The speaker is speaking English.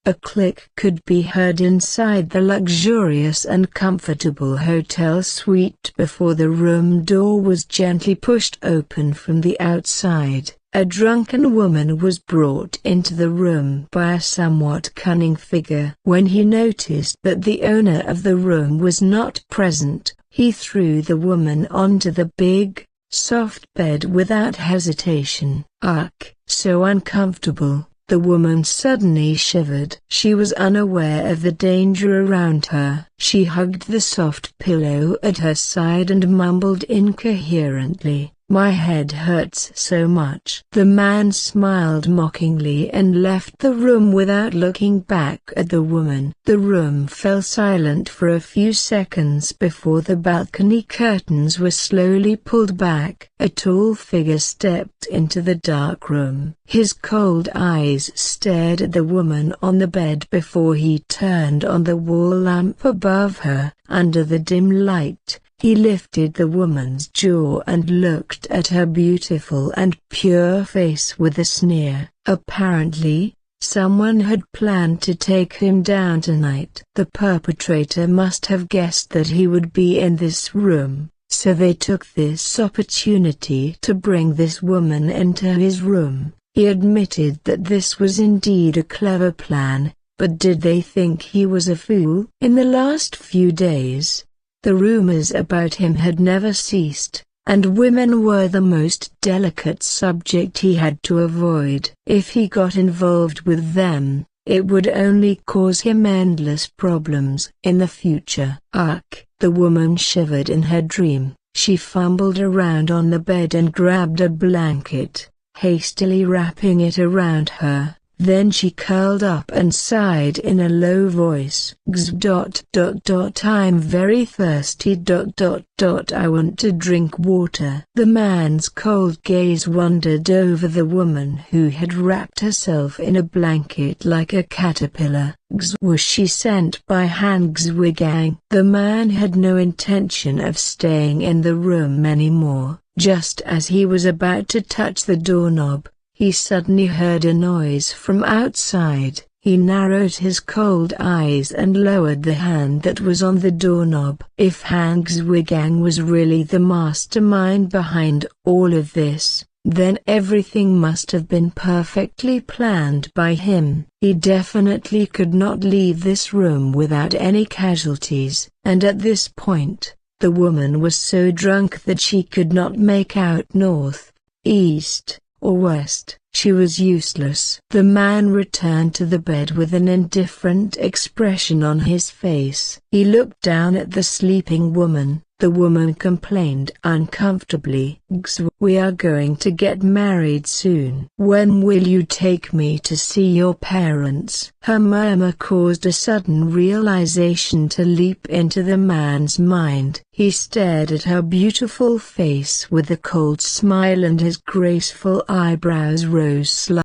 A click could be heard inside the luxurious and comfortable hotel suite before the room door was gently pushed open from the outside. A drunken woman was brought into the room by a somewhat cunning figure. When he noticed that the owner of the room was not present, he threw the woman onto the big, soft bed without hesitation. Ugh, so uncomfortable. The woman suddenly shivered. She was unaware of the danger around her. She hugged the soft pillow at her side and mumbled incoherently, "My head hurts so much." The man smiled mockingly and left the room without looking back at the woman. The room fell silent for a few seconds before the balcony curtains were slowly pulled back. A tall figure stepped into the dark room. His cold eyes stared at the woman on the bed before he turned on the wall lamp above her. Under the dim light, he lifted the woman's jaw and looked at her beautiful and pure face with a sneer. Apparently, someone had planned to take him down tonight. The perpetrator must have guessed that he would be in this room, so they took this opportunity to bring this woman into his room. He admitted that this was indeed a clever plan, but did they think he was a fool? In the last few days, the rumors about him had never ceased, and women were the most delicate subject he had to avoid. If he got involved with them, it would only cause him endless problems in the future. Ugh! The woman shivered in her dream. She fumbled around on the bed and grabbed a blanket, hastily wrapping it around her. Then she curled up and sighed in a low voice. I'm very thirsty. I want to drink water. The man's cold gaze wandered over the woman who had wrapped herself in a blanket like a caterpillar. Was she sent by Hangswigang? The man had no intention of staying in the room anymore. Just as he was about to touch the doorknob, he suddenly heard a noise from outside. He narrowed his cold eyes and lowered the hand that was on the doorknob. If Hangswigang was really the mastermind behind all of this, then everything must have been perfectly planned by him. He definitely could not leave this room without any casualties. And at this point, the woman was so drunk that she could not make out north, east, or west. She was useless. The man returned to the bed with an indifferent expression on his face. He looked down at the sleeping woman. The woman complained uncomfortably. We are going to get married soon. When will you take me to see your parents? Her murmur caused a sudden realization to leap into the man's mind. He stared at her beautiful face with a cold smile and his graceful eyebrows rose slightly.